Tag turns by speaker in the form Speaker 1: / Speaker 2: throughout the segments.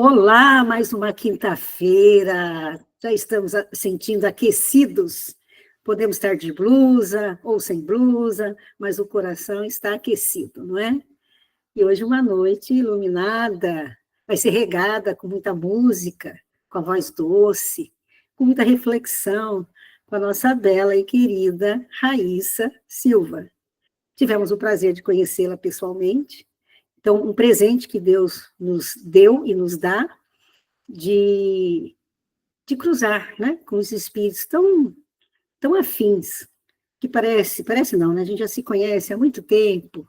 Speaker 1: Olá, mais uma quinta-feira. Já estamos sentindo aquecidos. Podemos estar de blusa ou sem blusa, mas o coração está aquecido, não é? E hoje uma noite iluminada, vai ser regada com muita música, com a voz doce, com muita reflexão, com a nossa bela e querida Raíssa Silva. Tivemos o prazer de conhecê-la pessoalmente. Então, um presente que Deus nos deu e nos dá de, de cruzar, né, com os espíritos tão afins, que parece não, né? A gente já se conhece há muito tempo,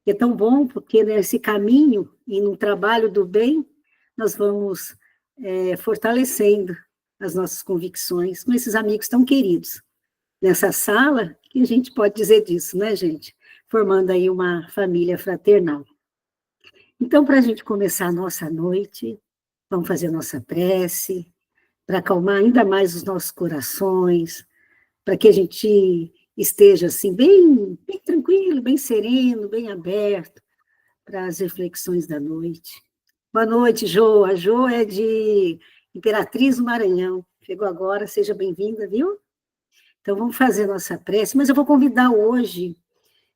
Speaker 1: e é tão bom porque nesse caminho e no trabalho do bem, nós vamos fortalecendo as nossas convicções com esses amigos tão queridos. Nessa sala, que a gente pode dizer disso, né, gente? Formando aí uma família fraternal. Então, para a gente começar a nossa noite, vamos fazer a nossa prece, para acalmar ainda mais os nossos corações, para que a gente esteja assim, bem tranquilo, bem sereno, bem aberto para as reflexões da noite. Boa noite, Jo. A Jo é de Imperatriz do Maranhão. Chegou agora, seja bem-vinda, viu? Então, vamos fazer a nossa prece, mas eu vou convidar hoje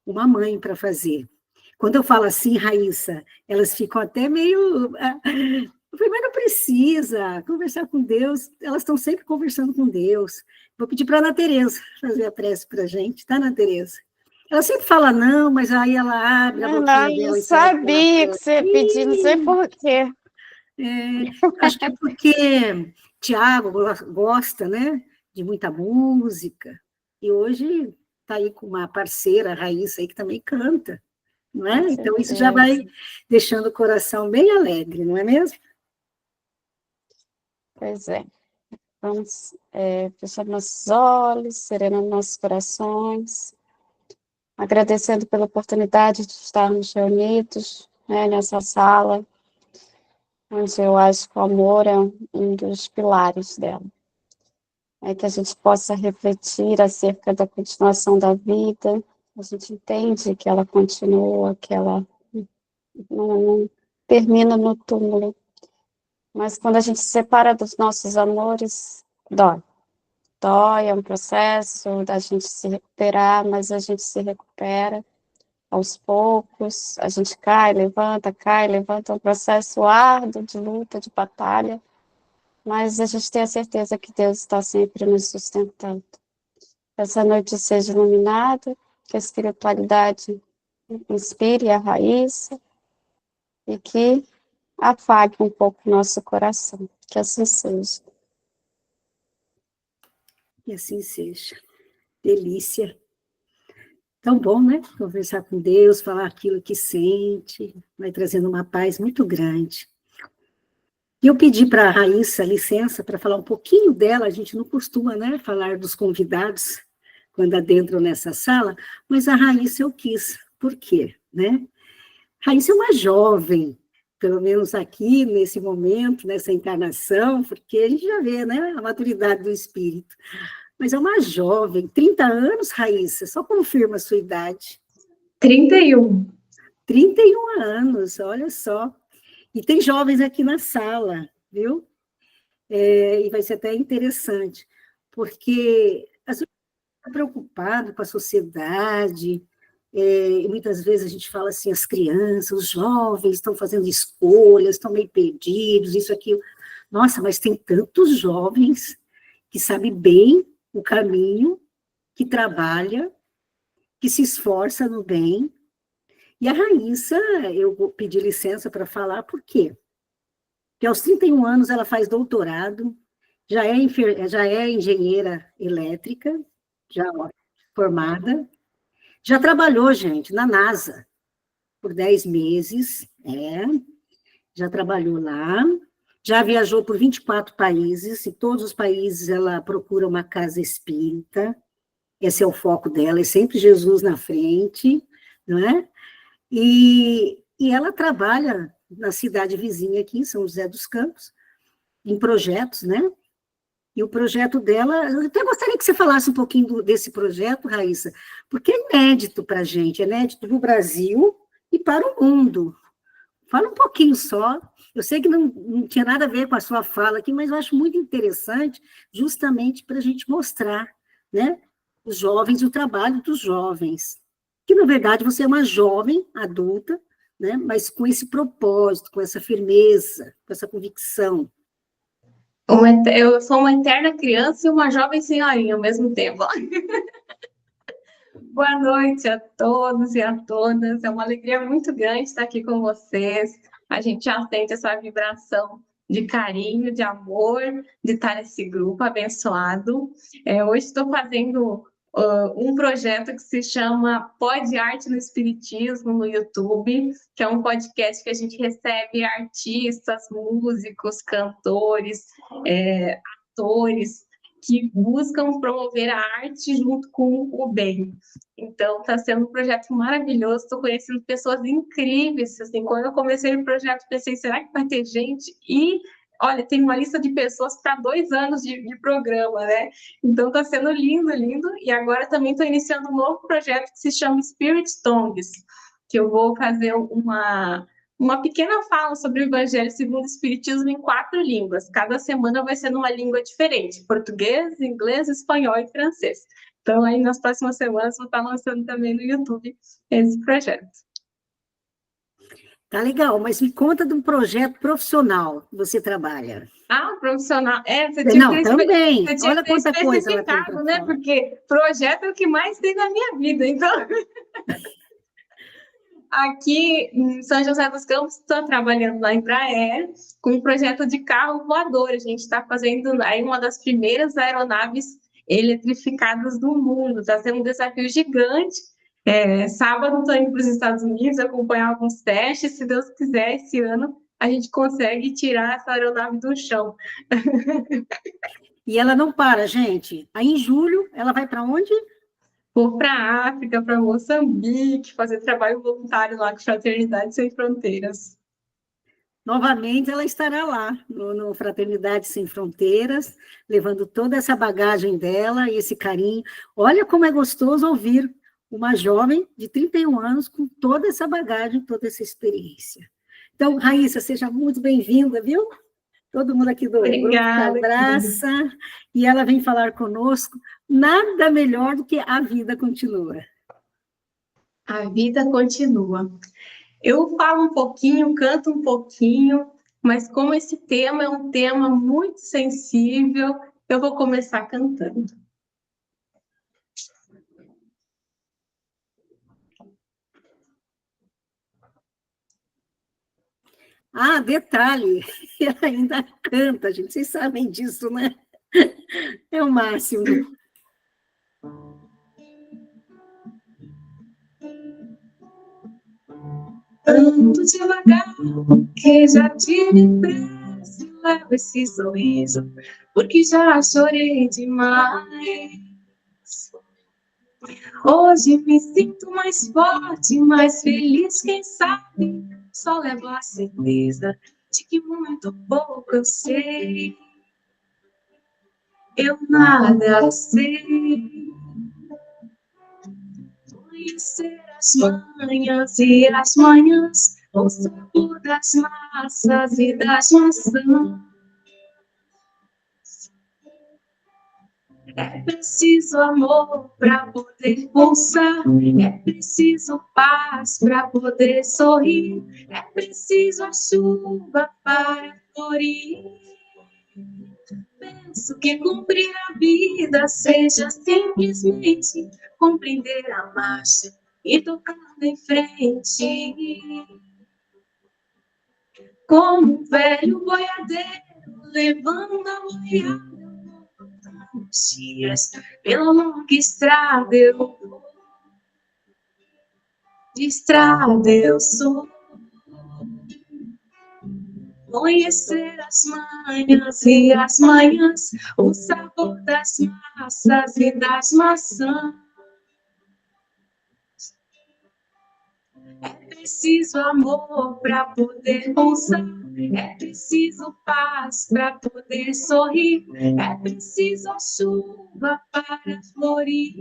Speaker 1: uma mãe para fazer. Quando eu falo assim, Raíssa, elas ficam até meio... Eu falei, mas não precisa conversar com Deus, elas estão sempre conversando com Deus. Vou pedir para a Ana Tereza fazer a prece para a gente, tá, Ana Tereza? Ela sempre fala não, mas aí ela abre a boquinha dela
Speaker 2: Eu
Speaker 1: e faz aquela
Speaker 2: sabia que
Speaker 1: prece.
Speaker 2: você ia pedir, não sei por quê.
Speaker 1: Acho que é porque Tiago gosta, né, de muita música, e hoje está aí com uma parceira, a Raíssa, aí, que também canta, não é? Então, isso já vai deixando o coração bem alegre, não é mesmo?
Speaker 2: Pois é. Vamos fechar nossos olhos, serenando nossos corações, agradecendo pela oportunidade de estarmos reunidos, né, nessa sala, onde eu acho que o amor é um dos pilares dela. É que a gente possa refletir acerca da continuação da vida. A gente entende que ela continua, que ela não termina no túmulo. Mas quando a gente se separa dos nossos amores, dói. Dói, é um processo da gente se recuperar, mas a gente se recupera aos poucos. A gente cai, levanta, é um processo árduo de luta, de batalha, mas a gente tem a certeza que Deus está sempre nos sustentando. Essa noite seja iluminada, que a espiritualidade inspire a raiz e que afague um pouco o nosso coração. Que assim seja.
Speaker 1: Que assim seja. Delícia. Tão bom, né? Conversar com Deus, falar aquilo que sente, vai trazendo uma paz muito grande. E eu pedi para a Raíssa licença para falar um pouquinho dela, a gente não costuma, né, falar dos convidados quando adentram nessa sala, mas a Raíssa eu quis. Por quê? Né? Raíssa é uma jovem, pelo menos aqui, nesse momento, nessa encarnação, porque a gente já vê, né, a maturidade do espírito. Mas é uma jovem, 30 anos, Raíssa, só confirma a sua idade.
Speaker 3: 31.
Speaker 1: 31 anos, olha só. E tem jovens aqui na sala, viu? E vai ser até interessante, porque a gente está preocupado com a sociedade, e muitas vezes a gente fala assim, as crianças, os jovens estão fazendo escolhas, estão meio perdidos, isso, aquilo. Nossa, mas tem tantos jovens que sabem bem o caminho, que trabalha, que se esforça no bem. E a Raíssa, eu vou pedir licença para falar, por quê? Porque aos 31 anos ela faz doutorado, já é engenheira elétrica, já formada, já trabalhou, gente, na NASA por 10 meses, já trabalhou lá, já viajou por 24 países, e todos os países ela procura uma casa espírita, esse é o foco dela, é sempre Jesus na frente, não é? E ela trabalha na cidade vizinha aqui, em São José dos Campos, em projetos, né? E o projeto dela, eu até gostaria que você falasse um pouquinho desse projeto, Raíssa, porque é inédito para a gente, é inédito para o Brasil e para o mundo. Fala um pouquinho só. Eu sei que não tinha nada a ver com a sua fala aqui, mas eu acho muito interessante, justamente para a gente mostrar, né, os jovens, o trabalho dos jovens. Que, na verdade, você é uma jovem adulta, né, mas com esse propósito, com essa firmeza, com essa convicção.
Speaker 3: Eu sou uma eterna criança e uma jovem senhorinha ao mesmo tempo. Boa noite a todos e a todas. É uma alegria muito grande estar aqui com vocês. A gente já sente essa vibração de carinho, de amor, de estar nesse grupo abençoado. Hoje estou fazendo um projeto que se chama Pod Arte no Espiritismo no YouTube, que é um podcast que a gente recebe artistas, músicos, cantores, atores, que buscam promover a arte junto com o bem. Então, está sendo um projeto maravilhoso, estou conhecendo pessoas incríveis, assim, quando eu comecei o projeto, pensei, será que vai ter gente? E, olha, tem uma lista de pessoas para 2 anos de programa, né? Então, está sendo lindo, lindo, e agora também estou iniciando um novo projeto que se chama Spirit Tongues, que eu vou fazer uma pequena fala sobre o Evangelho segundo o Espiritismo em 4 línguas. Cada semana vai ser numa língua diferente: português, inglês, espanhol e francês. Então, aí nas próximas semanas vou estar lançando também no YouTube esse projeto.
Speaker 1: Tá legal, mas me conta de um projeto profissional que você trabalha.
Speaker 3: Profissional. Você
Speaker 1: Não,
Speaker 3: tinha
Speaker 1: também.
Speaker 3: que
Speaker 1: Olha
Speaker 3: ter
Speaker 1: quanta coisa ela tem
Speaker 3: especificado,
Speaker 1: para
Speaker 3: né?
Speaker 1: falar.
Speaker 3: Porque projeto é o que mais tem na minha vida. Então, aqui em São José dos Campos, estou trabalhando lá em Embraer com um projeto de carro voador. A gente está fazendo aí uma das primeiras aeronaves eletrificadas do mundo. Está sendo um desafio gigante. Sábado estou indo para os Estados Unidos acompanhar alguns testes. Se Deus quiser, esse ano a gente consegue tirar essa aeronave do chão.
Speaker 1: E ela não para, gente. Aí, em julho, ela vai para onde?
Speaker 3: Vou para a África, para Moçambique, fazer trabalho voluntário lá com Fraternidade Sem Fronteiras.
Speaker 1: Novamente, ela estará lá, no Fraternidade Sem Fronteiras, levando toda essa bagagem dela e esse carinho. Olha como é gostoso ouvir uma jovem de 31 anos com toda essa bagagem, toda essa experiência. Então, Raíssa, seja muito bem-vinda, viu? Todo mundo aqui do grupo te abraça, e ela vem falar conosco. Nada melhor do que a vida continua.
Speaker 3: A vida continua. Eu falo um pouquinho, canto um pouquinho, mas como esse tema é um tema muito sensível, eu vou começar cantando.
Speaker 1: Detalhe, ela ainda canta, gente, vocês sabem disso, né? É o máximo.
Speaker 3: Ando devagar, que já tive pressa, leva esse sorriso, porque já chorei demais. Hoje me sinto mais forte, mais feliz, quem sabe? Só levo a certeza de que muito pouco eu sei. Eu nada sei. Conhecer as manhãs e as manhãs, o sabor das massas e das maçãs. É preciso amor para poder pulsar, é preciso paz para poder sorrir, é preciso a chuva para florir. Penso que cumprir a vida seja simplesmente compreender a marcha e tocando em frente. Como um velho boiadeiro levando a boiada os dias pela longa estrada eu vou. De estrada eu sou. Conhecer as manhãs e as manhãs, o sabor das massas e das maçãs. É preciso amor para poder pulsar, é preciso paz para poder sorrir, é preciso a chuva para florir.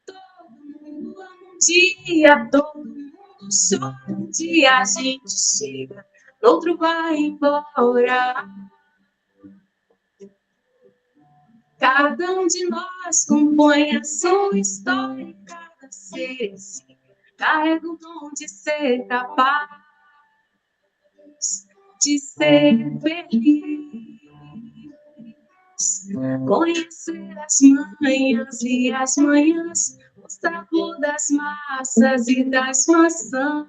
Speaker 3: Todo mundo ama um dia, todo mundo no show, um dia a gente chega, no outro vai embora. Cada um de nós compõe a sua história, cada ser em si carrega o dom de ser capaz de ser feliz. Conhecer as manhãs e as manhãs, o sabor das massas e das maçãs.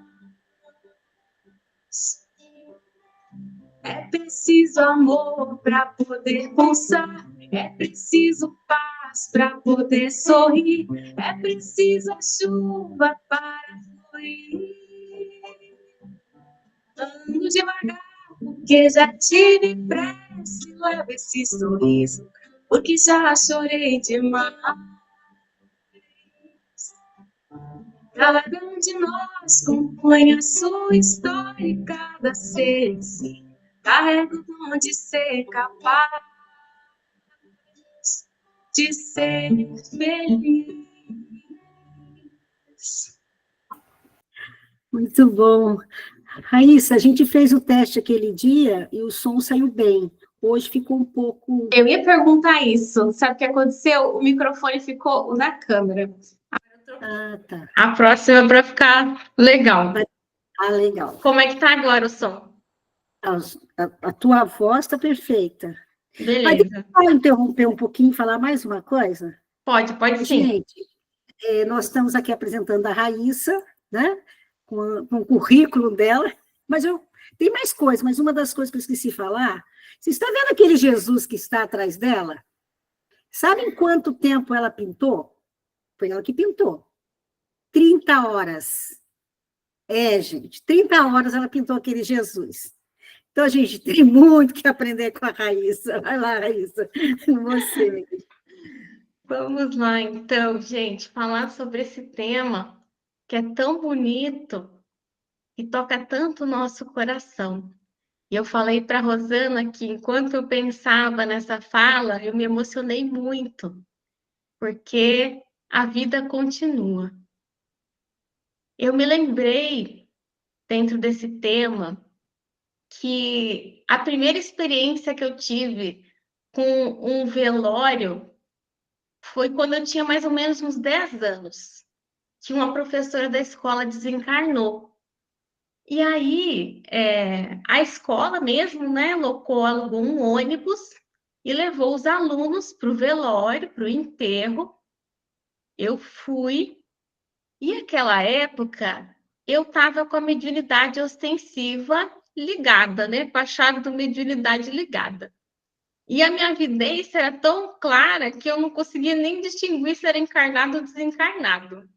Speaker 3: É preciso amor para poder pulsar, é preciso paz para poder sorrir, é preciso a chuva para fluir. Ando devagar, porque já tive pressa, leva esse sorriso, porque já chorei demais. Cada um de nós compõe a sua história e cada ser em si carrega o dom de ser capaz de ser feliz.
Speaker 1: Muito bom. Raíssa, a gente fez o teste aquele dia e o som saiu bem. Hoje ficou um pouco...
Speaker 3: Eu ia perguntar isso. Sabe o que aconteceu? O microfone ficou na câmera.
Speaker 1: Ah, tá.
Speaker 3: A próxima é para ficar legal.
Speaker 1: Ah, legal.
Speaker 3: Como é que tá agora o som?
Speaker 1: A tua voz está perfeita.
Speaker 3: Beleza.
Speaker 1: Deixa eu interromper um pouquinho e falar mais uma coisa.
Speaker 3: Pode sim.
Speaker 1: Gente, nós estamos aqui apresentando a Raíssa, né? Com o currículo dela, mas tem mais coisas, mas uma das coisas que eu esqueci de falar, você está vendo aquele Jesus que está atrás dela? Sabe em quanto tempo ela pintou? Foi ela que pintou. 30 horas. Gente, 30 horas ela pintou aquele Jesus. Então, a gente tem muito que aprender com a Raíssa. Vai lá, Raíssa, você.
Speaker 3: Vamos lá, então, gente, falar sobre esse tema que é tão bonito e toca tanto o nosso coração. E eu falei para a Rosana que, enquanto eu pensava nessa fala, eu me emocionei muito, porque a vida continua. Eu me lembrei, dentro desse tema, que a primeira experiência que eu tive com um velório foi quando eu tinha mais ou menos uns 10 anos, que uma professora da escola desencarnou. E aí, a escola mesmo, né, alugou um ônibus e levou os alunos para o velório, para o enterro. Eu fui, e naquela época eu estava com a mediunidade ostensiva ligada, né, com a chave da mediunidade ligada. E a minha vidência era tão clara que eu não conseguia nem distinguir se era encarnado ou desencarnado.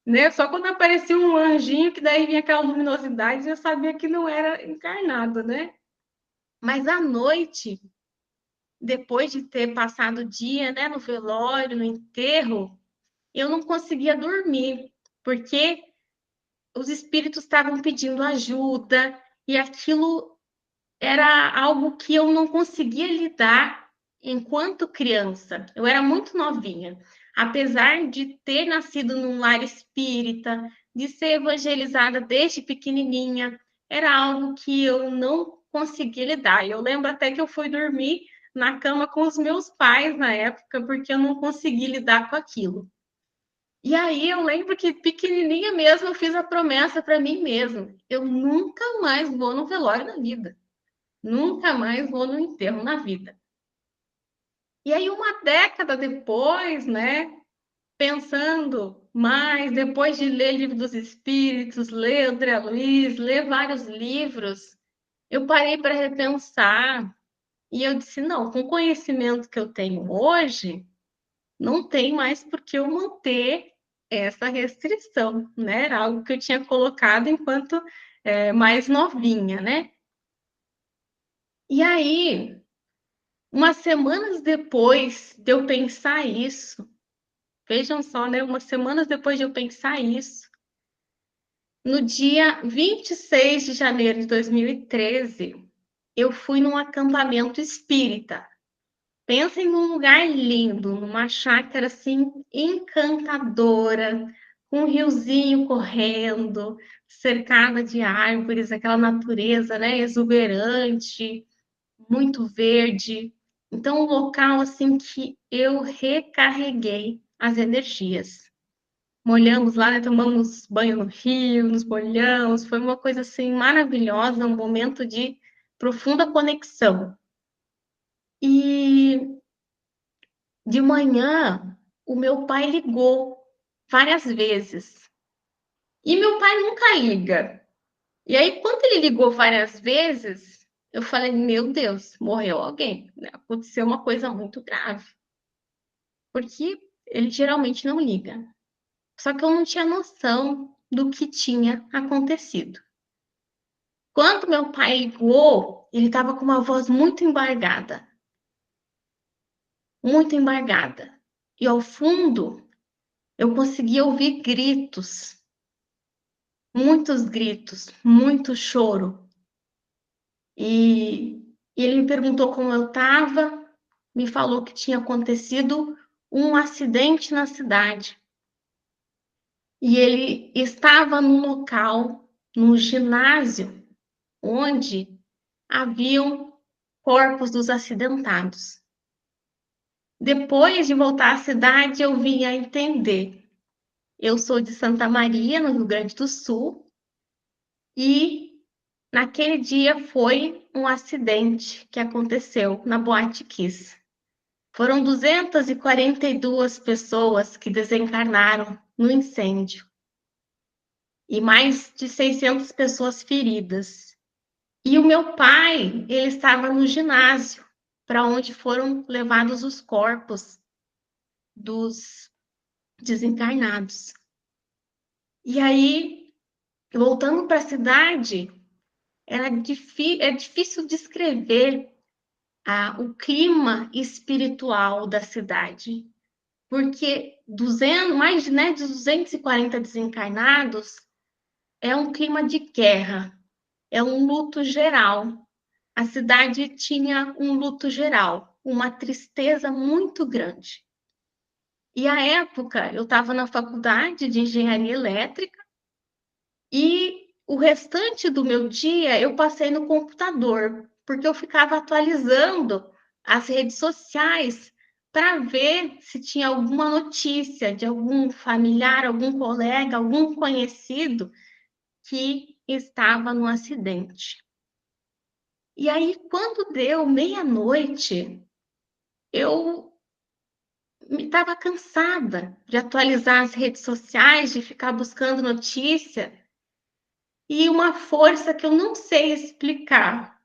Speaker 3: Né? Só quando aparecia um anjinho, que daí vinha aquela luminosidade, eu sabia que não era encarnado, né? Mas à noite, depois de ter passado o dia, né, no velório, no enterro, eu não conseguia dormir, porque os espíritos estavam pedindo ajuda, e aquilo era algo que eu não conseguia lidar enquanto criança. Eu era muito novinha. Apesar de ter nascido num lar espírita, de ser evangelizada desde pequenininha, era algo que eu não conseguia lidar. Eu lembro até que eu fui dormir na cama com os meus pais na época, porque eu não consegui lidar com aquilo. E aí eu lembro que pequenininha mesmo eu fiz a promessa para mim mesma: eu nunca mais vou no velório na vida. Nunca mais vou no enterro na vida. E aí, uma década depois, né, pensando mais, depois de ler Livro dos Espíritos, ler André Luiz, ler vários livros, eu parei para repensar e eu disse, não, com o conhecimento que eu tenho hoje, não tem mais por que eu manter essa restrição, né? Era algo que eu tinha colocado enquanto mais novinha, né? E aí, umas semanas depois de eu pensar isso, vejam só, né? Umas semanas depois de eu pensar isso, no dia 26 de janeiro de 2013, eu fui num acampamento espírita. Pensem num lugar lindo, numa chácara assim encantadora, com um riozinho correndo, cercada de árvores, aquela natureza, né, exuberante, muito verde. Então, um local assim que eu recarreguei as energias. Molhamos lá, né, tomamos banho no rio, nos molhamos, foi uma coisa assim maravilhosa, um momento de profunda conexão. E de manhã, o meu pai ligou várias vezes. E meu pai nunca liga. E aí, quando ele ligou várias vezes, eu falei: meu Deus, morreu alguém, né? Aconteceu uma coisa muito grave. Porque ele geralmente não liga. Só que eu não tinha noção do que tinha acontecido. Quando meu pai ligou, ele estava com uma voz muito embargada. Muito embargada. E ao fundo, eu conseguia ouvir gritos. Muitos gritos, muito choro. E ele me perguntou como eu estava, me falou que tinha acontecido um acidente na cidade. E ele estava no local, no ginásio, onde haviam corpos dos acidentados. Depois de voltar à cidade, eu vim a entender. Eu sou de Santa Maria, no Rio Grande do Sul, e naquele dia foi um acidente que aconteceu na Boate Kiss. Foram 242 pessoas que desencarnaram no incêndio e mais de 600 pessoas feridas. E o meu pai, ele estava no ginásio, para onde foram levados os corpos dos desencarnados. E aí, voltando para a cidade, é difícil descrever o clima espiritual da cidade, porque mais, né, de 240 desencarnados é um clima de guerra, é um luto geral. A cidade tinha um luto geral, uma tristeza muito grande. E à época, eu estava na faculdade de engenharia elétrica e o restante do meu dia eu passei no computador, porque eu ficava atualizando as redes sociais para ver se tinha alguma notícia de algum familiar, algum colega, algum conhecido que estava no acidente. E aí, quando deu meia-noite, eu estava cansada de atualizar as redes sociais, de ficar buscando notícia, e uma força que eu não sei explicar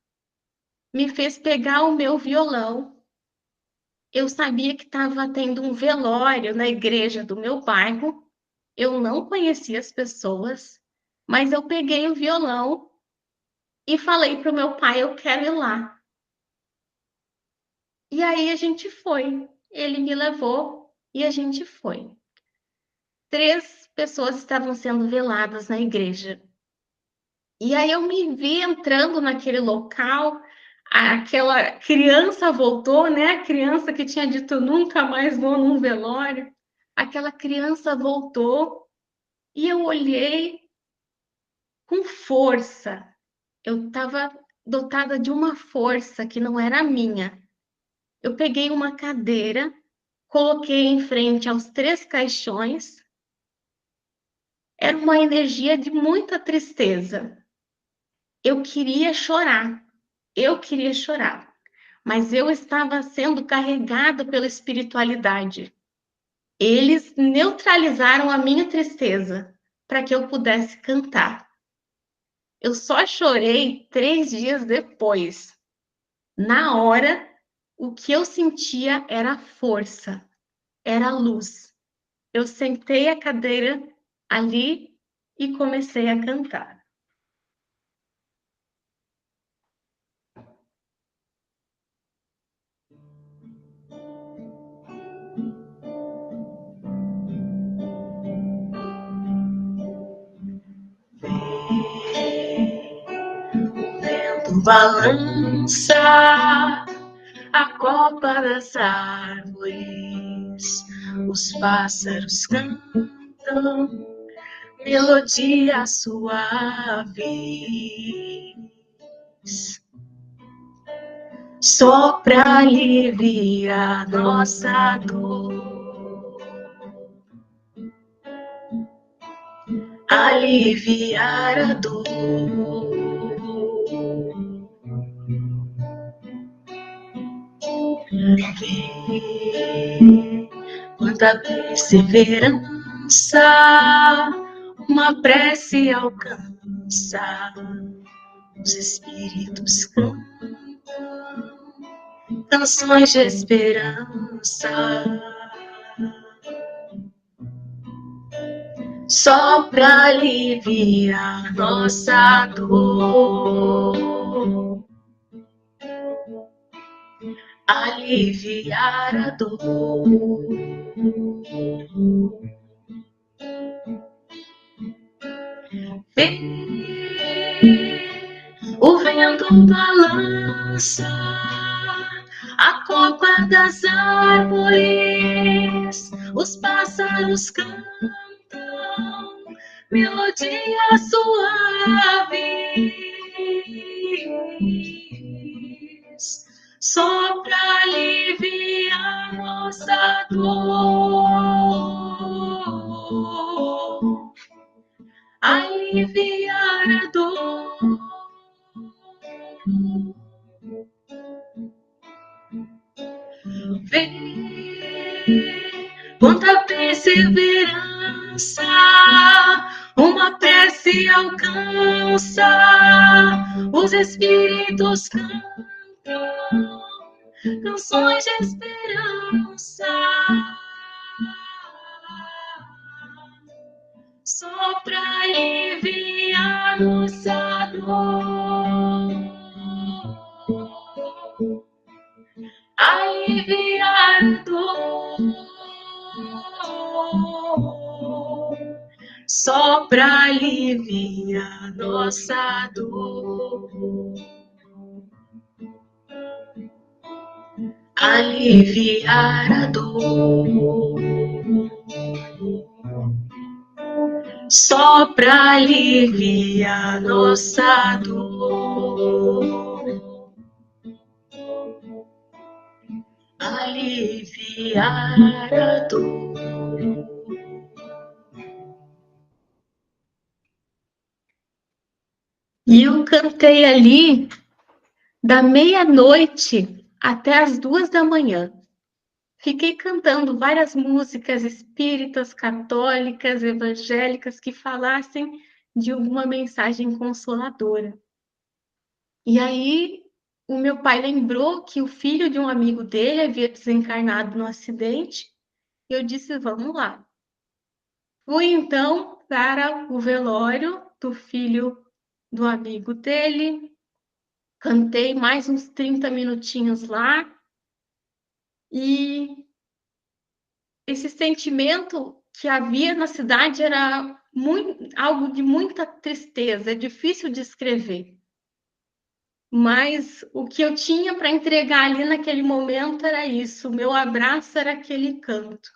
Speaker 3: me fez pegar o meu violão. Eu sabia que estava tendo um velório na igreja do meu bairro, eu não conhecia as pessoas, mas eu peguei o violão e falei para o meu pai: eu quero ir lá. E aí a gente foi. Ele me levou e a gente foi. 3 pessoas estavam sendo veladas na igreja. E aí eu me vi entrando naquele local, aquela criança voltou, né? A criança que tinha dito nunca mais vou num velório. Aquela criança voltou e eu olhei com força. Eu estava dotada de uma força que não era minha. Eu peguei uma cadeira, coloquei em frente aos 3 caixões. Era uma energia de muita tristeza. Eu queria chorar, mas eu estava sendo carregada pela espiritualidade. Eles neutralizaram a minha tristeza para que eu pudesse cantar. Eu só chorei 3 dias depois. Na hora, o que eu sentia era força, era luz. Eu sentei a cadeira ali e comecei a cantar. Balança a copa das árvores, os pássaros cantam melodia suave, só pra aliviar nossa dor, aliviar a dor. Vê quanta perseverança uma prece alcança. Os espíritos cantam canções de esperança, só pra aliviar nossa dor, aliviar a dor. Vê, o vento balança a copa das árvores, os pássaros cantam melodia suaves, só pra aliviar nossa dor, aliviar a dor. Vê quanta perseverança uma prece alcança. Os espíritos cantam canções de esperança, só pra aliviar nossa dor, aliviar a dor, só pra aliviar nossa dor, aliviar a dor, só pra aliviar nossa dor, aliviar a dor. E eu cantei ali da meia-noite até as 2 da manhã. Fiquei cantando várias músicas espíritas, católicas, evangélicas que falassem de alguma mensagem consoladora. E aí o meu pai lembrou que o filho de um amigo dele havia desencarnado no acidente. E eu disse, vamos lá. Fui então para o velório do filho do amigo dele. Cantei mais uns 30 minutinhos lá. E esse sentimento que havia na cidade era algo de muita tristeza, é difícil de escrever. Mas o que eu tinha para entregar ali naquele momento era isso, o meu abraço era aquele canto.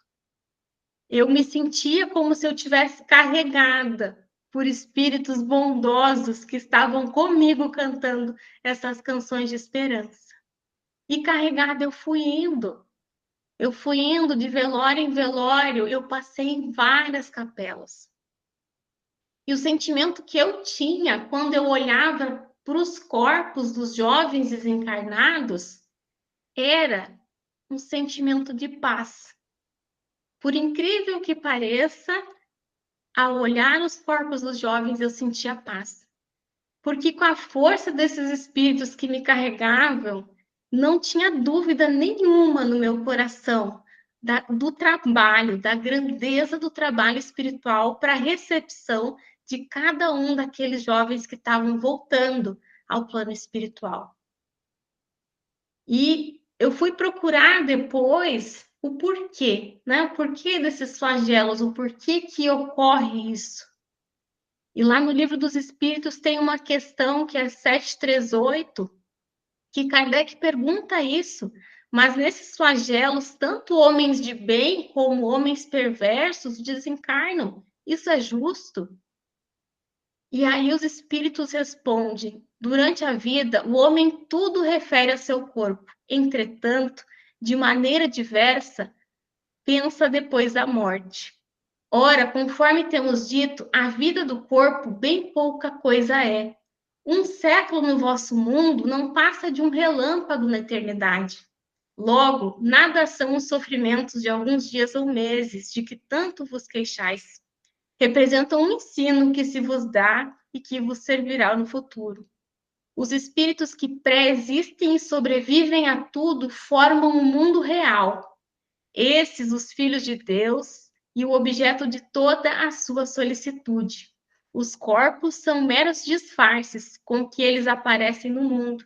Speaker 3: Eu me sentia como se eu tivesse carregada por espíritos bondosos que estavam comigo cantando essas canções de esperança. E carregada eu fui indo. Eu fui indo de velório em velório, eu passei em várias capelas. E o sentimento que eu tinha quando eu olhava para os corpos dos jovens desencarnados era um sentimento de paz. Por incrível que pareça, ao olhar os corpos dos jovens, eu sentia paz. Porque com a força desses espíritos que me carregavam, não tinha dúvida nenhuma no meu coração do trabalho, da grandeza do trabalho espiritual para a recepção de cada um daqueles jovens que estavam voltando ao plano espiritual. E eu fui procurar depois o porquê, né? O porquê desses flagelos, o porquê que ocorre isso. E lá no Livro dos Espíritos tem uma questão que é 738, que Kardec pergunta isso, mas nesses flagelos, tanto homens de bem como homens perversos desencarnam Isso é justo? E aí os espíritos respondem: durante a vida, o homem tudo refere a seu corpo. Entretanto, de maneira diversa, pensa depois da morte. Ora, conforme temos dito, a vida do corpo bem pouca coisa é. Um século no vosso mundo não passa de um relâmpago na eternidade. Logo, nada são os sofrimentos de alguns dias ou meses, de que tanto vos queixais. Representam um ensino que se vos dá e que vos servirá no futuro. Os espíritos que pré-existem e sobrevivem a tudo formam um mundo real. Esses, os filhos de Deus, e o objeto de toda a sua solicitude. Os corpos são meros disfarces com que eles aparecem no mundo.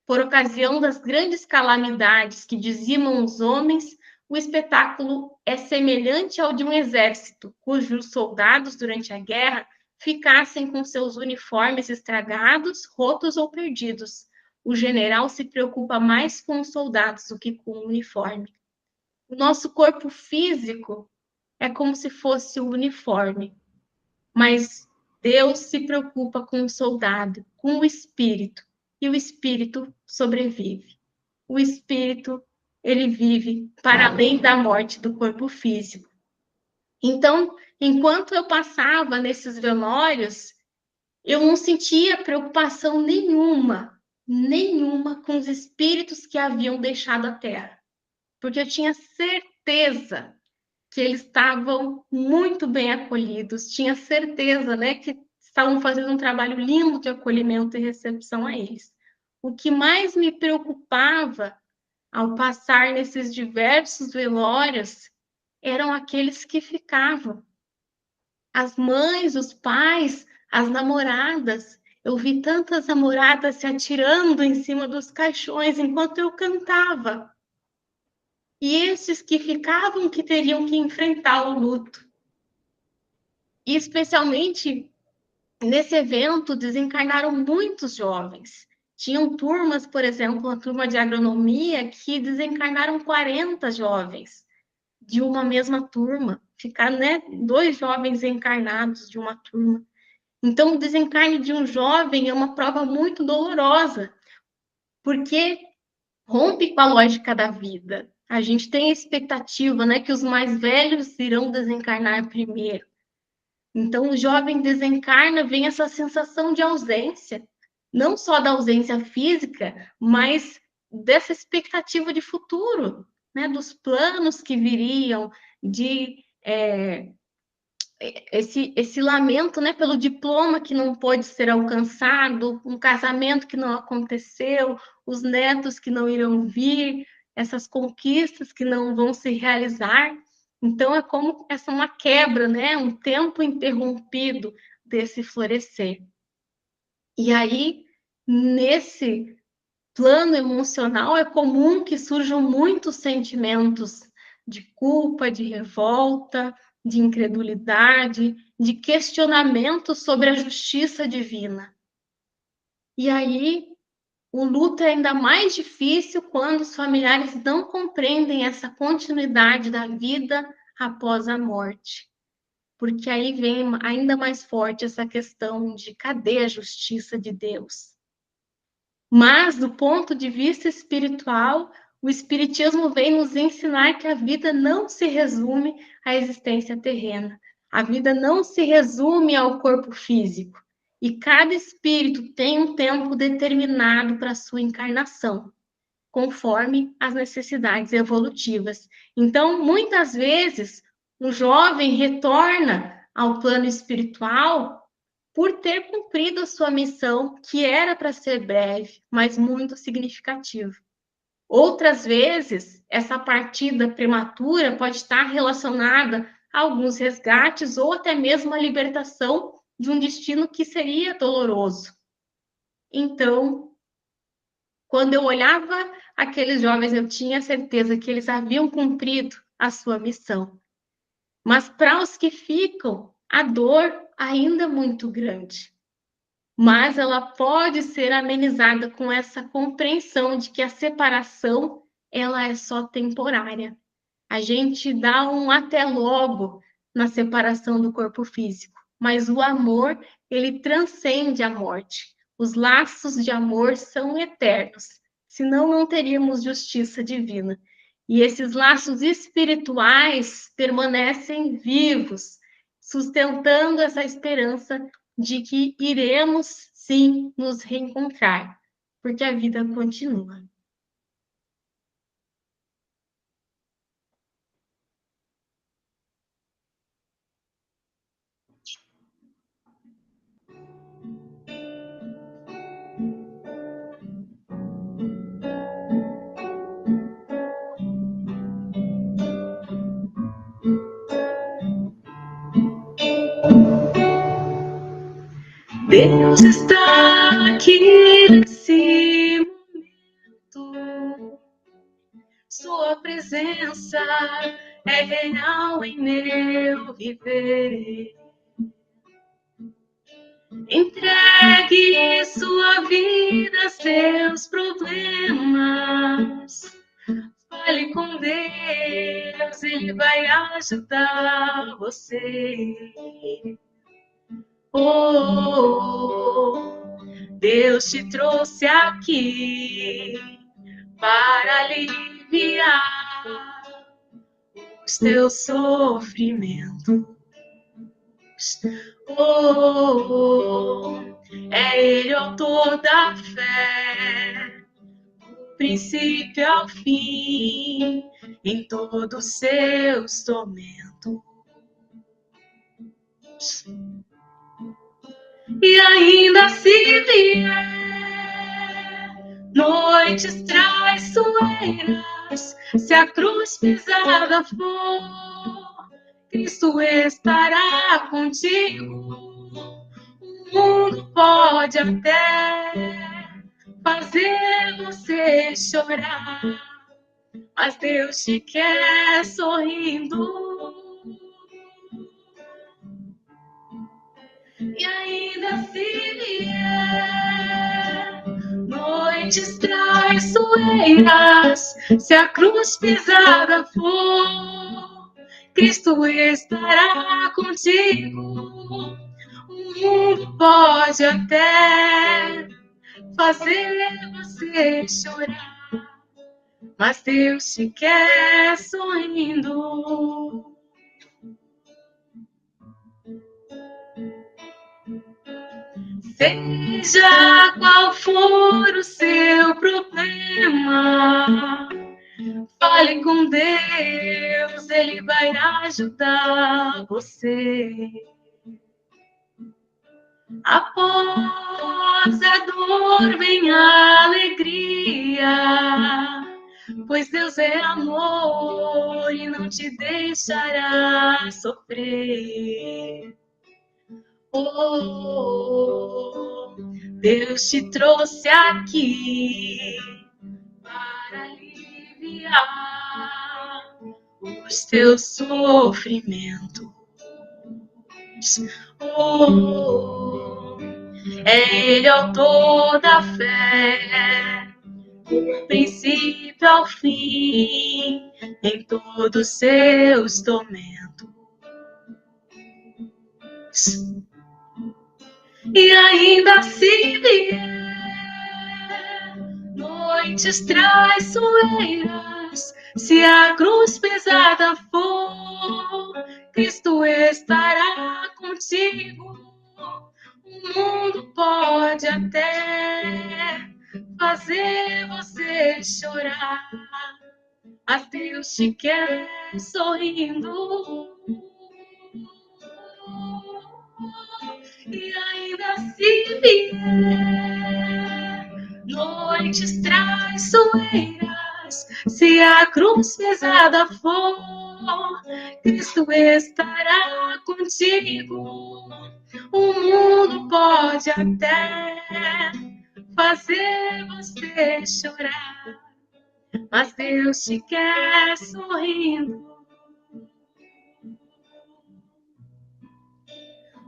Speaker 3: Por ocasião das grandes calamidades que dizimam os homens, o espetáculo é semelhante ao de um exército, cujos soldados, durante a guerra, ficassem com seus uniformes estragados, rotos ou perdidos. O general se preocupa mais com os soldados do que com o uniforme. O nosso corpo físico é como se fosse o uniforme, mas Deus se preocupa com o soldado, com o espírito, e o espírito sobrevive. O espírito, ele vive para além da morte do corpo físico. Então, enquanto eu passava nesses velórios, eu não sentia preocupação nenhuma com os espíritos que haviam deixado a terra, porque eu tinha certeza que eles estavam muito bem acolhidos, tinha certeza, né, que estavam fazendo um trabalho lindo de acolhimento e recepção a eles. O que mais me preocupava ao passar nesses diversos velórios eram aqueles que ficavam. As mães, os pais, as namoradas. Eu vi tantas namoradas se atirando em cima dos caixões enquanto eu cantava. E esses que ficavam, que teriam que enfrentar o luto. E especialmente nesse evento desencarnaram muitos jovens. Tinham turmas, por exemplo, a turma de agronomia, que desencarnaram 40 jovens de uma mesma turma. Ficaram, né, 2 jovens encarnados de uma turma. Então, o desencarne de um jovem é uma prova muito dolorosa, porque rompe com a lógica da vida. A gente tem a expectativa, né, que os mais velhos irão desencarnar primeiro. Então, o jovem desencarna, vem essa sensação de ausência, não só da ausência física, mas dessa expectativa de futuro, né, dos planos que viriam, de esse lamento, né, pelo diploma que não pôde ser alcançado, um casamento que não aconteceu, os netos que não irão vir, essas conquistas que não vão se realizar. Então, é como essa uma quebra, né, um tempo interrompido desse florescer. E aí, nesse plano emocional, é comum que surjam muitos sentimentos de culpa, de revolta, de incredulidade, de questionamento sobre a justiça divina. E aí, o luto é ainda mais difícil quando os familiares não compreendem essa continuidade da vida após a morte. Porque aí vem ainda mais forte essa questão de cadê a justiça de Deus? Mas, do ponto de vista espiritual, o Espiritismo vem nos ensinar que a vida não se resume à existência terrena. A vida não se resume ao corpo físico. E cada espírito tem um tempo determinado para a sua encarnação, conforme as necessidades evolutivas. Então, muitas vezes, um jovem retorna ao plano espiritual por ter cumprido a sua missão, que era para ser breve, mas muito significativa. Outras vezes, essa partida prematura pode estar relacionada a alguns resgates ou até mesmo a libertação de um destino que seria doloroso. Então, quando eu olhava aqueles jovens, eu tinha certeza que eles haviam cumprido a sua missão. Mas para os que ficam, a dor ainda é muito grande. Mas ela pode ser amenizada com essa compreensão de que a separação ela é só temporária. A gente dá um até logo na separação do corpo físico, mas o amor, ele transcende a morte. Os laços de amor são eternos, senão não teríamos justiça divina. E esses laços espirituais permanecem vivos, sustentando essa esperança de que iremos, sim, nos reencontrar, porque a vida continua. Deus está aqui nesse momento. Sua presença é real em meu viver. Entregue sua vida, seus problemas. Fale com Deus, Ele vai ajudar você. Oh, Deus te trouxe aqui para aliviar os teus sofrimentos. Oh, é Ele o autor da fé, do princípio ao fim, em todos os seus tormentos. E ainda se vier noites traiçoeiras, se a cruz pisada for, Cristo estará contigo. O mundo pode até fazer você chorar, mas Deus te quer sorrindo. E ainda se vier noites traiçoeiras, se a cruz pisada for, Cristo estará contigo. O mundo pode até fazer você chorar, mas Deus te quer sorrindo. Seja qual for o seu problema, fale com Deus, Ele vai ajudar você. Após a dor vem a alegria, pois Deus é amor e não te deixará sofrer. Oh, Deus te trouxe aqui para aliviar os teus sofrimentos. Oh, é Ele o autor da fé, do princípio ao fim, em todos os seus tormentos. E ainda se vier noites traiçoeiras, se a cruz pesada for, Cristo estará contigo. O mundo pode até fazer você chorar, mas Deus te quer sorrindo. E ainda se vier noites traiçoeiras, se a cruz pesada for, Cristo estará contigo. O mundo pode até fazer você chorar, mas Deus te quer sorrindo.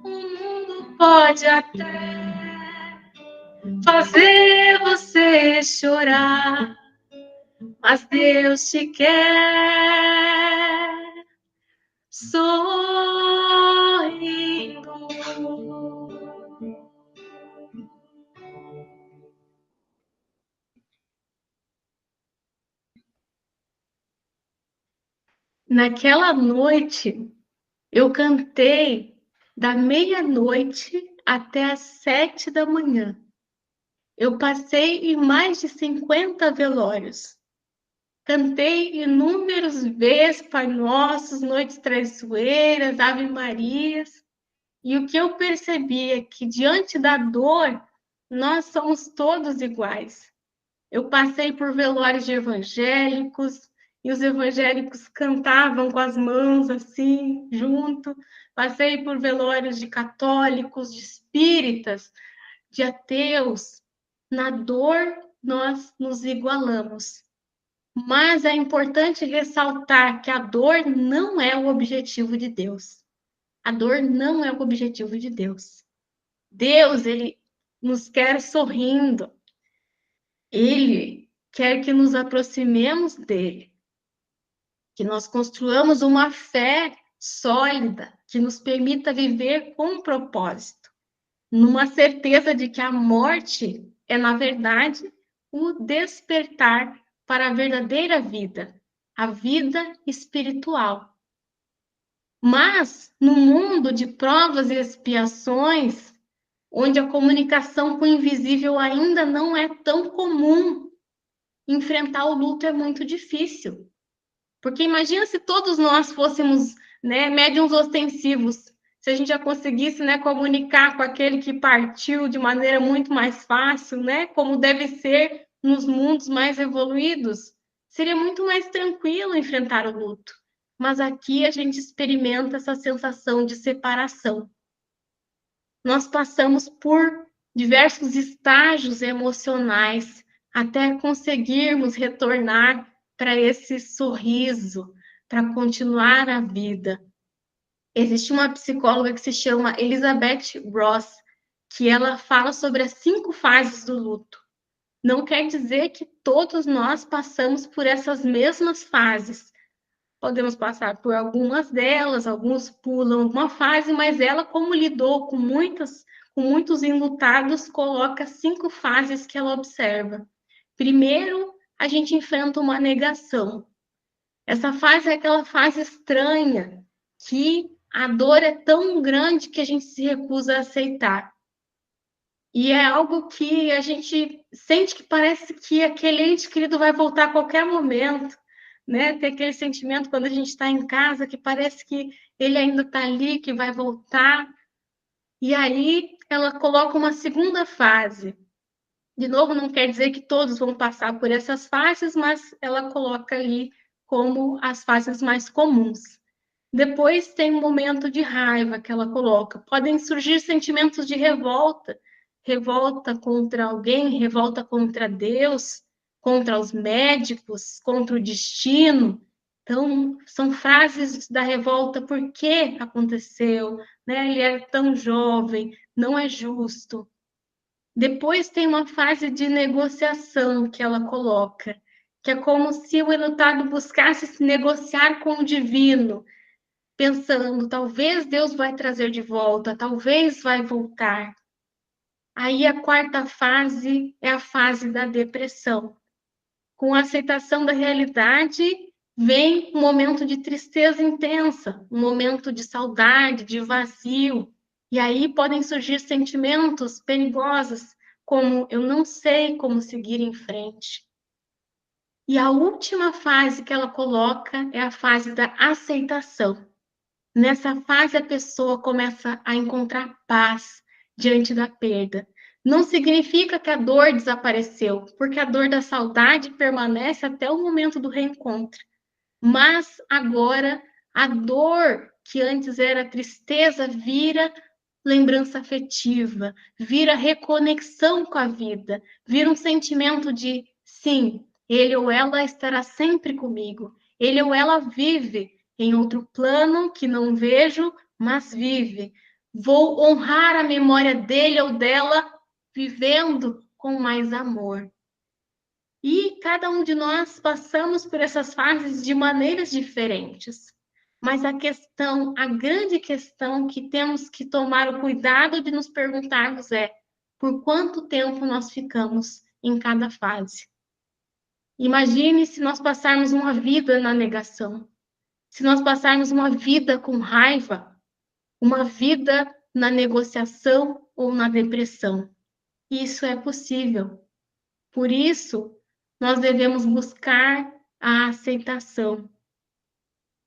Speaker 3: O mundo pode até fazer você chorar, mas Deus te quer sorrindo. Naquela noite, eu cantei da meia-noite até às 7 da manhã. Eu passei em mais de 50 velórios. Cantei inúmeras vezes Pai Nossos, Noites Traiçoeiras, Ave Marias. E o que eu percebi é que, diante da dor, nós somos todos iguais. Eu passei por velórios de evangélicos, e os evangélicos cantavam com as mãos assim, junto. Passei por velórios de católicos, de espíritas, de ateus. Na dor, nós nos igualamos. Mas é importante ressaltar que a dor não é o objetivo de Deus. A dor não é o objetivo de Deus. Deus, ele nos quer sorrindo. Ele quer que nos aproximemos dele, que nós construamos uma fé sólida, que nos permita viver com um propósito, numa certeza de que a morte é, na verdade, o despertar para a verdadeira vida, a vida espiritual. Mas, no mundo de provas e expiações, onde a comunicação com o invisível ainda não é tão comum, enfrentar o luto é muito difícil. Porque imagina se todos nós fôssemos, né, médiuns ostensivos, se a gente já conseguisse, né, comunicar com aquele que partiu de maneira muito mais fácil, né, como deve ser nos mundos mais evoluídos, seria muito mais tranquilo enfrentar o luto. Mas aqui a gente experimenta essa sensação de separação. Nós passamos por diversos estágios emocionais até conseguirmos retornar para esse sorriso, para continuar a vida. Existe uma psicóloga que se chama Elizabeth Ross, que ela fala sobre as 5 fases do luto. Não quer dizer que todos nós passamos por essas mesmas fases. Podemos passar por algumas delas, alguns pulam uma fase, mas ela, como lidou com muitos enlutados, coloca 5 fases que ela observa. Primeiro, a gente enfrenta uma negação. Essa fase é aquela fase estranha, que a dor é tão grande que a gente se recusa a aceitar. E é algo que a gente sente que parece que aquele ente querido vai voltar a qualquer momento, né? Tem aquele sentimento quando a gente está em casa que parece que ele ainda está ali, que vai voltar. E aí ela coloca uma segunda fase. De novo, não quer dizer que todos vão passar por essas fases, mas ela coloca ali como as fases mais comuns. Depois tem um momento de raiva que ela coloca. Podem surgir sentimentos de revolta, revolta contra alguém, revolta contra Deus, contra os médicos, contra o destino. Então, são frases da revolta, por que aconteceu? Né? Ele é tão jovem, não é justo. Depois tem uma fase de negociação que ela coloca, que é como se o enlutado buscasse se negociar com o divino, pensando, talvez Deus vai trazer de volta, talvez vai voltar. Aí a quarta fase é a fase da depressão. Com a aceitação da realidade, vem um momento de tristeza intensa, um momento de saudade, de vazio. E aí podem surgir sentimentos perigosos, como eu não sei como seguir em frente. E a última fase que ela coloca é a fase da aceitação. Nessa fase, a pessoa começa a encontrar paz diante da perda. Não significa que a dor desapareceu, porque a dor da saudade permanece até o momento do reencontro. Mas agora, a dor que antes era tristeza vira lembrança afetiva, vira reconexão com a vida, vira um sentimento de sim, ele ou ela estará sempre comigo, ele ou ela vive em outro plano que não vejo, mas vive. Vou honrar a memória dele ou dela vivendo com mais amor. E cada um de nós passamos por essas fases de maneiras diferentes. Mas a grande questão que temos que tomar o cuidado de nos perguntarmos é: por quanto tempo nós ficamos em cada fase? Imagine se nós passarmos uma vida na negação, se nós passarmos uma vida com raiva, uma vida na negociação ou na depressão. Isso é possível. Por isso, nós devemos buscar a aceitação.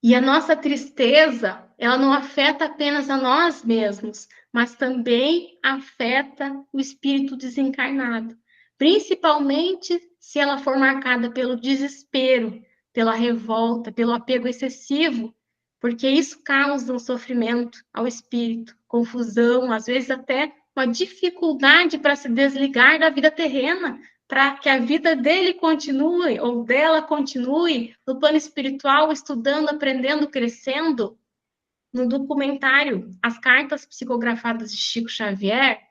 Speaker 3: E a nossa tristeza, ela não afeta apenas a nós mesmos, mas também afeta o espírito desencarnado, principalmente se ela for marcada pelo desespero, pela revolta, pelo apego excessivo, porque isso causa um sofrimento ao espírito, confusão, às vezes até uma dificuldade para se desligar da vida terrena, para que a vida dele continue, ou dela continue, no plano espiritual, estudando, aprendendo, crescendo. No documentário As Cartas Psicografadas de Chico Xavier,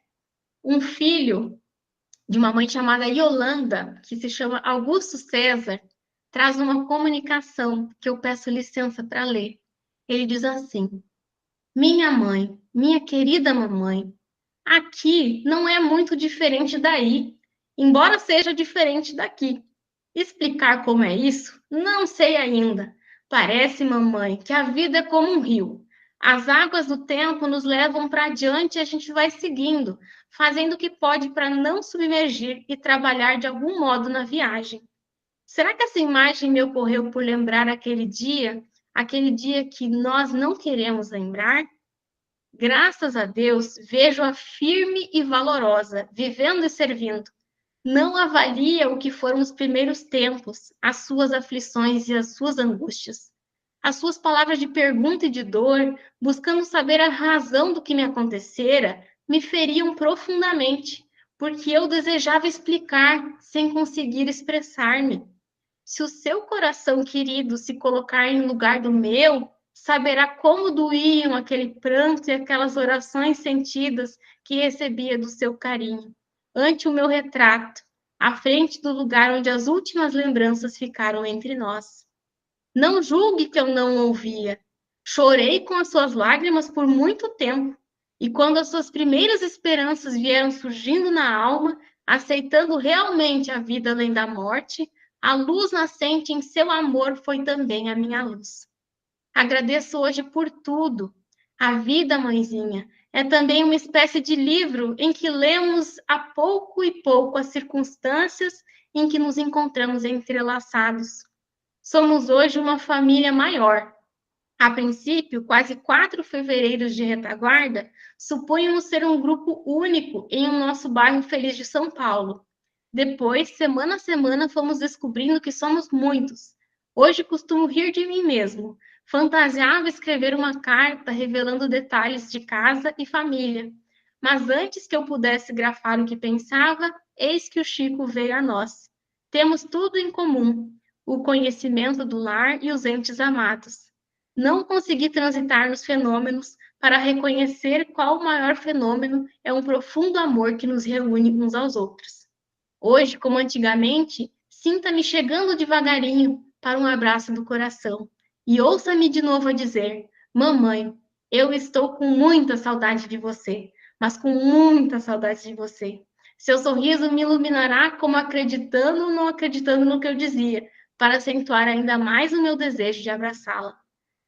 Speaker 3: um filho de uma mãe chamada Yolanda, que se chama Augusto César, traz uma comunicação que eu peço licença para ler. Ele diz assim: minha mãe, minha querida mamãe, aqui não é muito diferente daí, embora seja diferente daqui. Explicar como é isso? Não sei ainda. Parece, mamãe, que a vida é como um rio. As águas do tempo nos levam para adiante e a gente vai seguindo, fazendo o que pode para não submergir e trabalhar de algum modo na viagem. Será que essa imagem me ocorreu por lembrar aquele dia que nós não queremos lembrar? Graças a Deus, vejo-a firme e valorosa, vivendo e servindo. Não avalia o que foram os primeiros tempos, as suas aflições e as suas angústias. As suas palavras de pergunta e de dor, buscando saber a razão do que me acontecera, me feriam profundamente, porque eu desejava explicar sem conseguir expressar-me. Se o seu coração querido se colocar em lugar do meu, saberá como doíam aquele pranto e aquelas orações sentidas que recebia do seu carinho, ante o meu retrato, à frente do lugar onde as últimas lembranças ficaram entre nós. Não julgue que eu não ouvia. Chorei com as suas lágrimas por muito tempo, e quando as suas primeiras esperanças vieram surgindo na alma, aceitando realmente a vida além da morte, a luz nascente em seu amor foi também a minha luz. Agradeço hoje por tudo. A vida, mãezinha, é também uma espécie de livro em que lemos a pouco e pouco as circunstâncias em que nos encontramos entrelaçados. Somos hoje uma família maior. A princípio, quase 4 fevereiros de retaguarda supunham ser um grupo único em um nosso bairro feliz de São Paulo. Depois, semana a semana, fomos descobrindo que somos muitos. Hoje costumo rir de mim mesmo. Fantasiava escrever uma carta revelando detalhes de casa e família. Mas antes que eu pudesse grafar o que pensava, eis que o Chico veio a nós. Temos tudo em comum: o conhecimento do lar e os entes amados. Não consegui transitar nos fenômenos para reconhecer qual o maior fenômeno é um profundo amor que nos reúne uns aos outros. Hoje, como antigamente, sinta-me chegando devagarinho para um abraço do coração e ouça-me de novo a dizer: mamãe, eu estou com muita saudade de você, mas com muita saudade de você. Seu sorriso me iluminará como acreditando ou não acreditando no que eu dizia, para acentuar ainda mais o meu desejo de abraçá-la.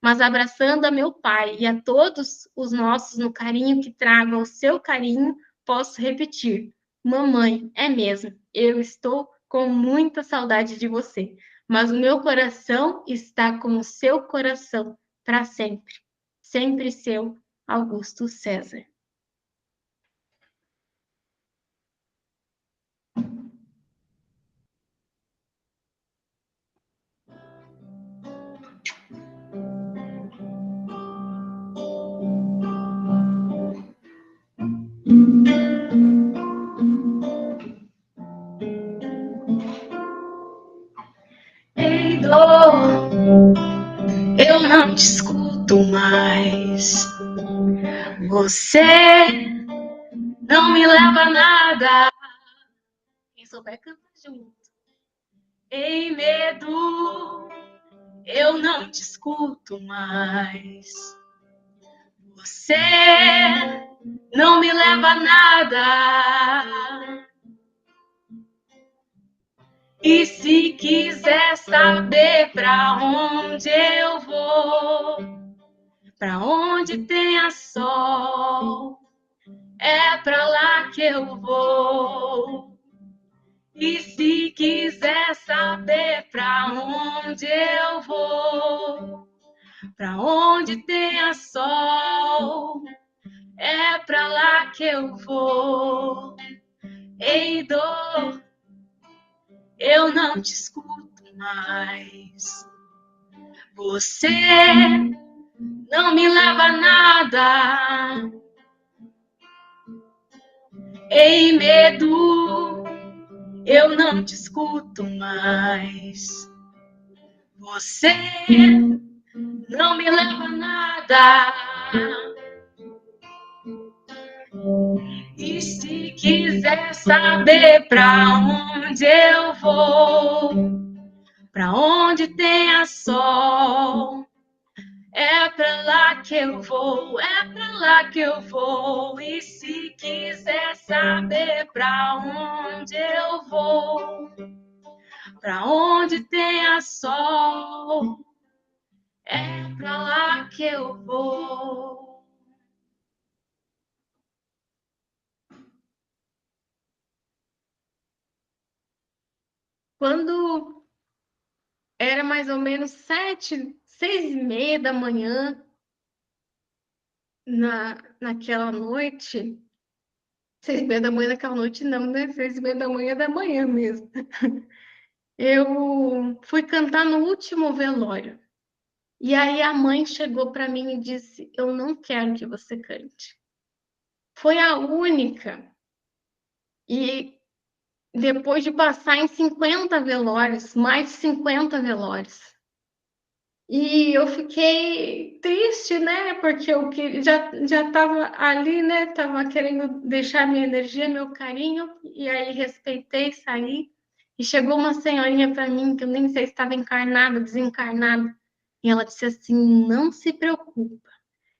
Speaker 3: Mas abraçando a meu pai e a todos os nossos no carinho que tragam o seu carinho, posso repetir: mamãe, é mesmo, eu estou com muita saudade de você, mas o meu coração está com o seu coração para sempre. Sempre seu, Augusto César. Ei, dor, eu não te escuto mais. Você não me leva a nada. Quem souber canta junto. Ei, medo,
Speaker 4: eu não te escuto mais. Você não me leva a nada. E se quiser saber pra onde eu vou, pra onde tenha sol, é pra lá que eu vou. E se quiser saber pra onde eu vou, pra onde tenha sol, é pra lá que eu vou. Ei, dor, eu não te escuto mais. Você não me leva a nada. Ei, medo, eu não te escuto mais. Você não me leva a nada. E se quiser saber pra onde eu vou, pra onde tenha sol, é pra lá que eu vou, é pra lá que eu vou. E se quiser saber pra onde eu vou, pra onde tenha sol, é pra lá que eu vou.
Speaker 3: Quando era mais ou menos 6h30 da manhã, naquela noite, 6h30 da manhã naquela noite não, né? 6h30 da manhã mesmo. Eu fui cantar no último velório. E aí a mãe chegou para mim e disse: eu não quero que você cante. Foi a única. E depois de passar em 50 velórios, mais de 50 velórios. E eu fiquei triste, né? Porque eu já estava ali, né? Estava querendo deixar minha energia, meu carinho. E aí respeitei, saí. E chegou uma senhorinha para mim, que eu nem sei se estava encarnada, desencarnada. E ela disse assim: não se preocupa,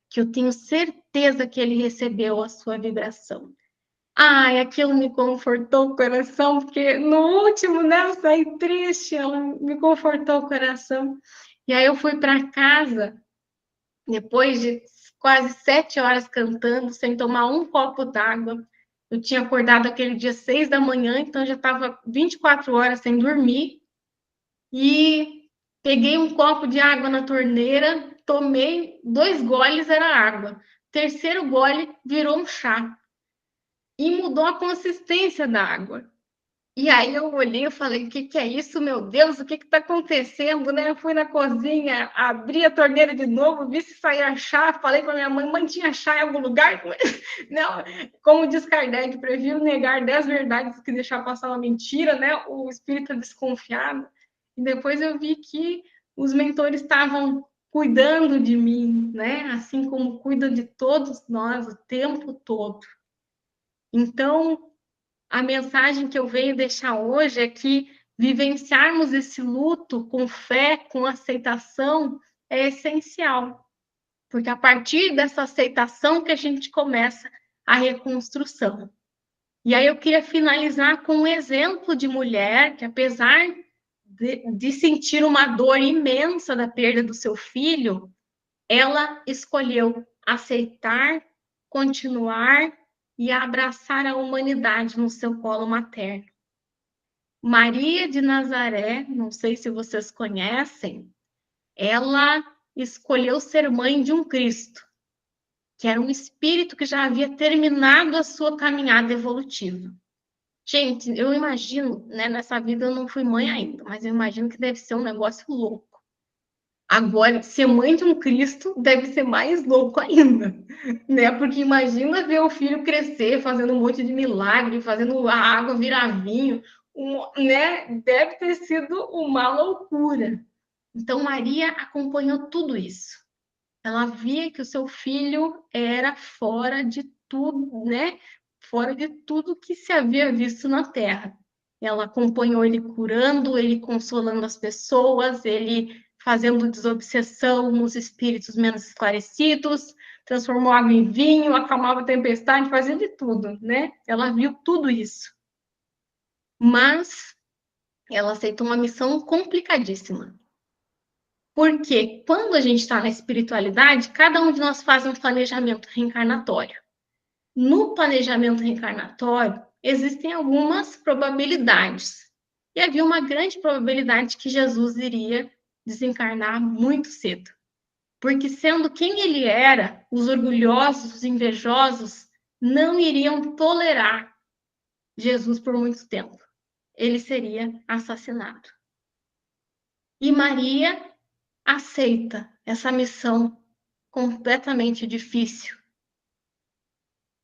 Speaker 3: que eu tenho certeza que ele recebeu a sua vibração. Ai, aquilo me confortou o coração, porque no último, né, eu saí triste, ela me confortou o coração. E aí eu fui para casa, depois de quase 7 horas cantando, sem tomar um copo d'água. Eu tinha acordado aquele dia 6 da manhã, então já estava 24 horas sem dormir. E peguei um copo de água na torneira, tomei 2 goles, era água. Terceiro gole virou um chá. E mudou a consistência da água. E aí eu olhei e falei: o que é isso, meu Deus? O que está acontecendo? Né? Eu fui na cozinha, abri a torneira de novo, vi se saía chá, falei para minha mãe: mãe, tinha chá em algum lugar? Não, como diz Kardec, prefiro negar 10 verdades que deixar passar uma mentira, né? O espírito desconfiado. E depois eu vi que os mentores estavam cuidando de mim, né? Assim como cuidam de todos nós o tempo todo. Então, a mensagem que eu venho deixar hoje é que vivenciarmos esse luto com fé, com aceitação, é essencial. Porque a partir dessa aceitação que a gente começa a reconstrução. E aí eu queria finalizar com um exemplo de mulher que, apesar de sentir uma dor imensa da perda do seu filho, ela escolheu aceitar, continuar e abraçar a humanidade no seu colo materno. Maria de Nazaré, não sei se vocês conhecem, ela escolheu ser mãe de um Cristo, que era um espírito que já havia terminado a sua caminhada evolutiva. Gente, eu imagino, né, nessa vida eu não fui mãe ainda, mas eu imagino que deve ser um negócio louco. Agora, ser mãe de um Cristo deve ser mais louco ainda, né? Porque imagina ver o filho crescer, fazendo um monte de milagre, fazendo a água virar vinho, né? Deve ter sido uma loucura. Então, Maria acompanhou tudo isso. Ela via que o seu filho era fora de tudo, né? Fora de tudo que se havia visto na Terra. Ela acompanhou ele curando, ele consolando as pessoas, ele
Speaker 4: fazendo desobsessão nos espíritos menos esclarecidos, transformou água em vinho, acalmava a tempestade, fazia de tudo, né? Ela viu tudo isso. Mas ela aceitou uma missão complicadíssima. Porque quando a gente está na espiritualidade, cada um de nós faz um planejamento reencarnatório. No planejamento reencarnatório, existem algumas probabilidades. E havia uma grande probabilidade que Jesus iria desencarnar muito cedo. Porque, sendo quem ele era, os orgulhosos, os invejosos, não iriam tolerar Jesus por muito tempo. Ele seria assassinado. E Maria aceita essa missão completamente difícil.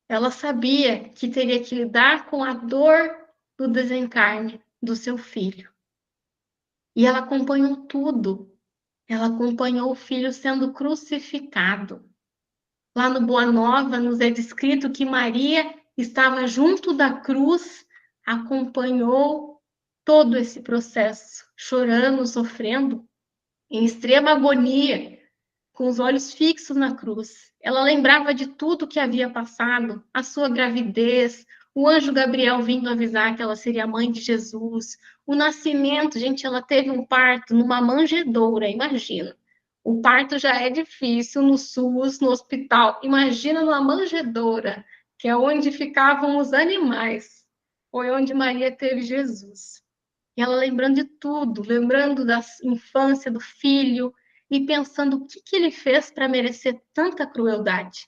Speaker 4: Ela sabia que teria que lidar com a dor do desencarne do seu filho. E ela acompanhou tudo. Ela acompanhou o filho sendo crucificado. Lá no Boa Nova nos é descrito que Maria estava junto da cruz, acompanhou todo esse processo, chorando, sofrendo, em extrema agonia, com os olhos fixos na cruz. Ela lembrava de tudo que havia passado, a sua gravidez, o anjo Gabriel vindo avisar que ela seria a mãe de Jesus, o nascimento, gente, ela teve um parto numa manjedoura, imagina. O parto já é difícil no SUS, no hospital. Imagina numa manjedoura, que é onde ficavam os animais. Foi onde Maria teve Jesus. E ela lembrando de tudo, lembrando da infância do filho e pensando o que ele fez para merecer tanta crueldade.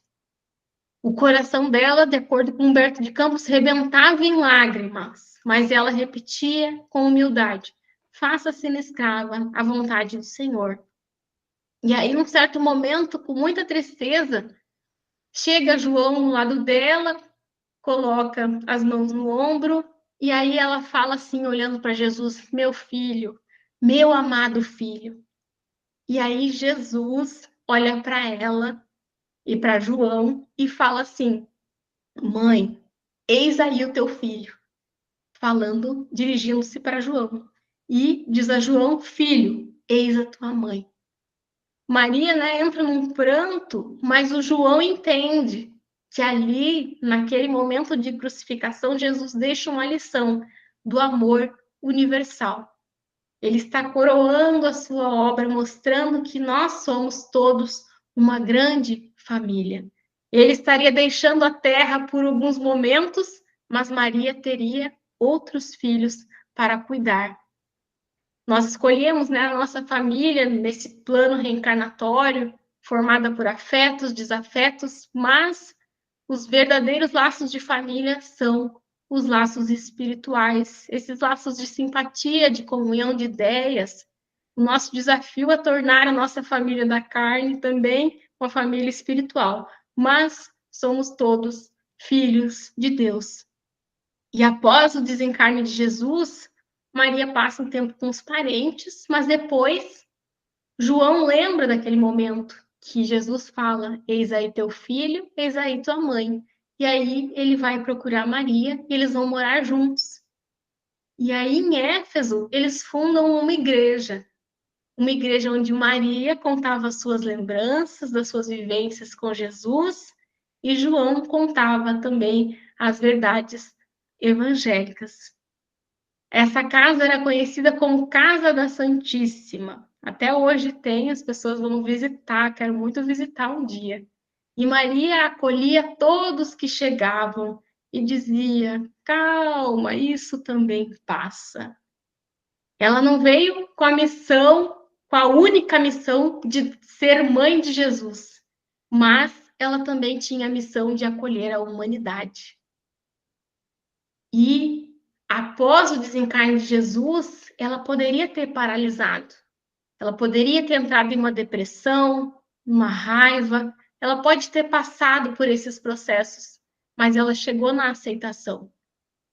Speaker 4: O coração dela, de acordo com Humberto de Campos, rebentava em lágrimas, mas ela repetia com humildade: faça-se na escrava a vontade do Senhor. E aí, num certo momento, com muita tristeza, chega João no lado dela, coloca as mãos no ombro, e aí ela fala assim, olhando para Jesus: meu filho, meu amado filho. E aí Jesus olha para ela e para João e fala assim: mãe, eis aí o teu filho. Falando, dirigindo-se para João. E diz a João: filho, eis a tua mãe. Maria, né, entra num pranto, mas o João entende que ali, naquele momento de crucificação, Jesus deixa uma lição do amor universal. Ele está coroando a sua obra, mostrando que nós somos todos uma grande família. Ele estaria deixando a terra por alguns momentos, mas Maria teria outros filhos para cuidar. Nós escolhemos, né, a nossa família nesse plano reencarnatório, formada por afetos, desafetos, mas os verdadeiros laços de família são os laços espirituais, esses laços de simpatia, de comunhão de ideias. O nosso desafio é tornar a nossa família da carne também uma família espiritual, mas somos todos filhos de Deus. E após o desencarne de Jesus, Maria passa um tempo com os parentes, mas depois João lembra daquele momento que Jesus fala: eis aí teu filho, eis aí tua mãe. E aí ele vai procurar Maria e eles vão morar juntos. E aí em Éfeso eles fundam uma igreja onde Maria contava as suas lembranças das suas vivências com Jesus e João contava também as verdades evangélicas. Essa casa era conhecida como Casa da Santíssima. Até hoje tem, as pessoas vão visitar, quero muito visitar um dia. E Maria acolhia todos que chegavam e dizia: calma, isso também passa. Ela não veio com a missão, com a única missão de ser mãe de Jesus, mas ela também tinha a missão de acolher a humanidade. E após o desencarne de Jesus, ela poderia ter paralisado, ela poderia ter entrado em uma depressão, uma raiva, ela pode ter passado por esses processos, mas ela chegou na aceitação.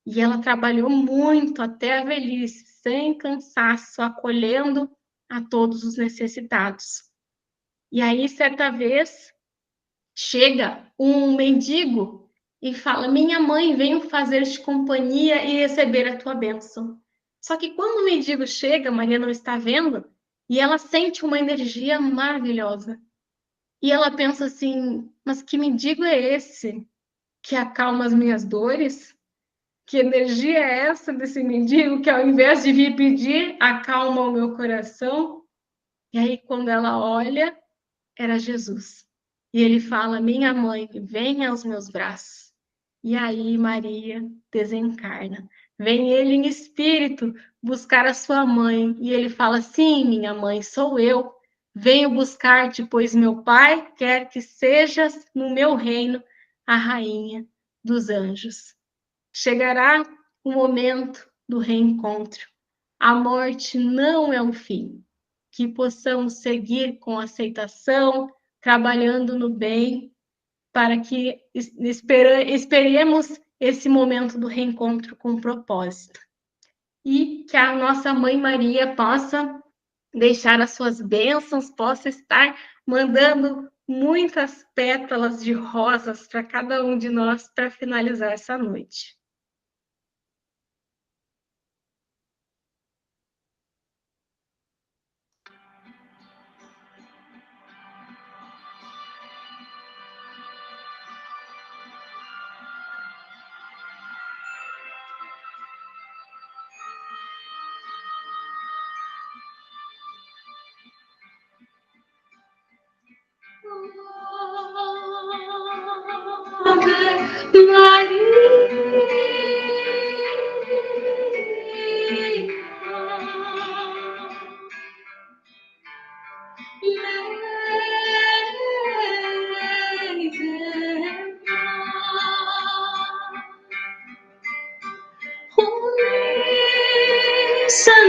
Speaker 4: E ela trabalhou muito até a velhice, sem cansaço, acolhendo a todos os necessitados. E aí, certa vez, chega um mendigo e fala: minha mãe, venho fazer-te companhia e receber a tua bênção. Só que quando o mendigo chega, Maria não está vendo, E ela sente uma energia maravilhosa. E ela pensa assim: mas que mendigo é esse que acalma as minhas dores? Que energia é essa desse mendigo que, ao invés de vir pedir, acalma o meu coração? E aí, quando ela olha, era Jesus. E ele fala: minha mãe, venha aos meus braços. E aí, Maria desencarna. Vem ele em espírito buscar a sua mãe. E ele fala: sim, minha mãe, sou eu. Venho buscar-te, pois meu pai quer que sejas no meu reino a rainha dos anjos. Chegará o momento do reencontro. A morte não é o fim. Que possamos seguir com aceitação, trabalhando no bem, para que esperemos esse momento do reencontro com propósito. E que a nossa Mãe Maria possa deixar as suas bênçãos, possa estar mandando muitas pétalas de rosas para cada um de nós para finalizar essa noite.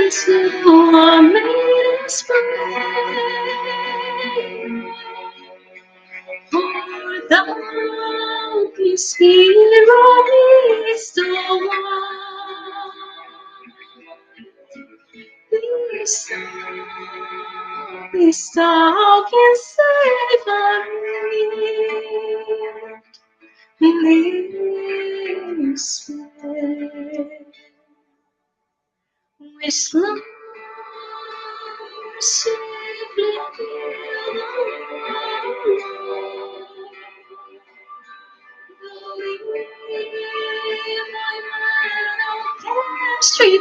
Speaker 4: Listen to our maidens pray. For thou is hero is the one. This thou can save me. This way. We slumber safely in the Lord. Though we live by man of chemistry,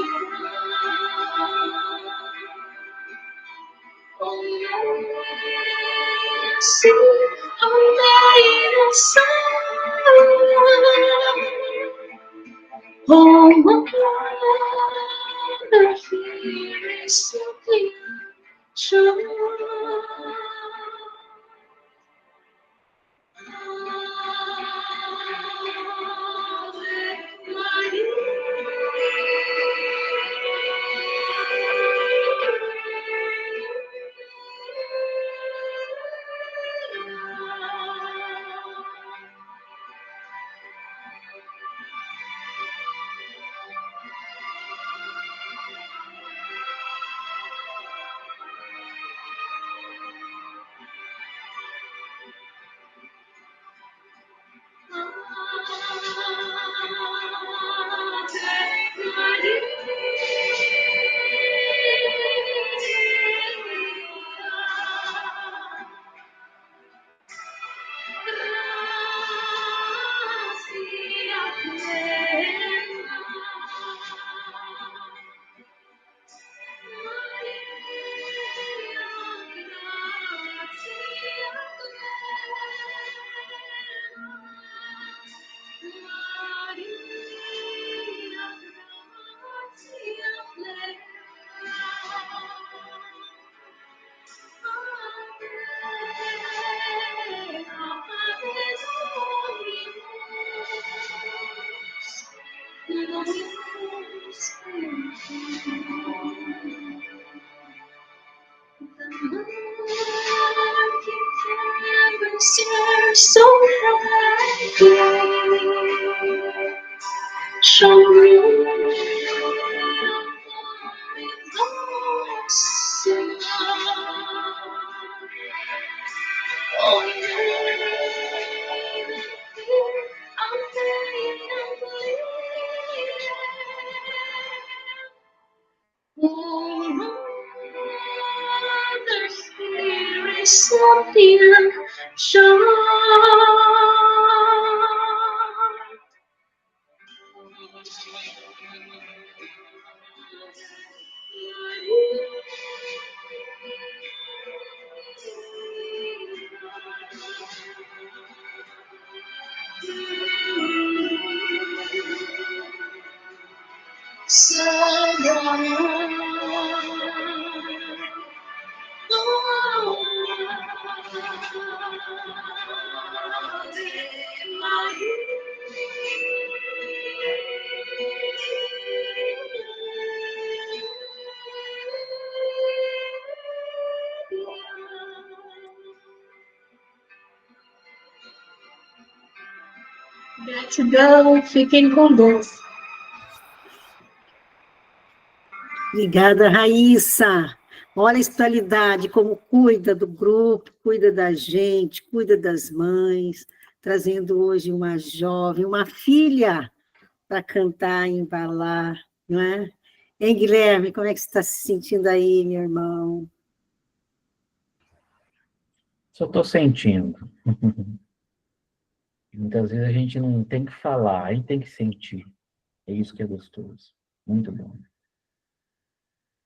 Speaker 4: oh mercy, oh maiden sun. Oh, wonder here is simply true. So show me something short. Gratidão, fiquem com Deus.
Speaker 1: Obrigada, Raíssa. Olha a espiritualidade, como cuida do grupo, cuida da gente, cuida das mães, trazendo hoje uma jovem, uma filha, para cantar e embalar, não é? Hein, Guilherme, como é que você está se sentindo aí, meu irmão?
Speaker 5: Só estou sentindo. Muitas vezes a gente não tem que falar, a gente tem que sentir. É isso que é gostoso. Muito bom.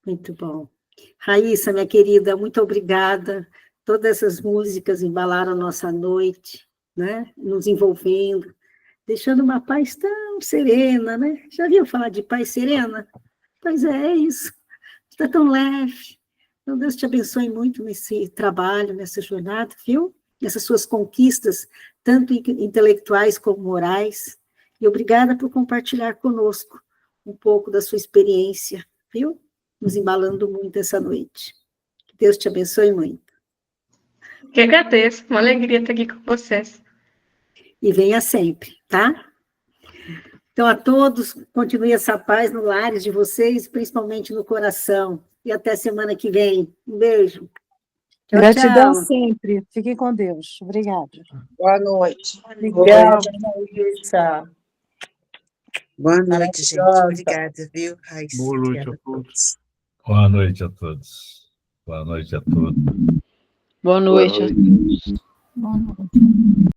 Speaker 1: Muito bom. Raíssa, minha querida, muito obrigada. Todas essas músicas embalaram a nossa noite, né? Nos envolvendo, deixando uma paz tão serena, né? Já viu falar de paz serena? Pois é isso. Está tão leve. Então, Deus te abençoe muito nesse trabalho, nessa jornada, viu? Nessas suas conquistas, tanto intelectuais como morais. E obrigada por compartilhar conosco um pouco da sua experiência, viu? Nos embalando muito essa noite. Que Deus te abençoe muito.
Speaker 3: Que agradeço, uma alegria estar aqui com vocês.
Speaker 1: E venha sempre, tá? Então, a todos, continue essa paz no lares de vocês, principalmente no coração. E até semana que vem. Um beijo. Tchau,
Speaker 6: Gratidão
Speaker 1: tchau.
Speaker 6: sempre. Fiquem com Deus. Obrigada.
Speaker 7: Boa noite.
Speaker 5: Obrigada, Raíssa.
Speaker 7: Boa noite, gente. Obrigada, viu, Raíssa?
Speaker 8: Boa noite
Speaker 7: Obrigada
Speaker 8: a todos.
Speaker 7: todos.
Speaker 8: Boa noite a todos. Boa noite a todos.
Speaker 9: Boa noite.
Speaker 2: Boa noite.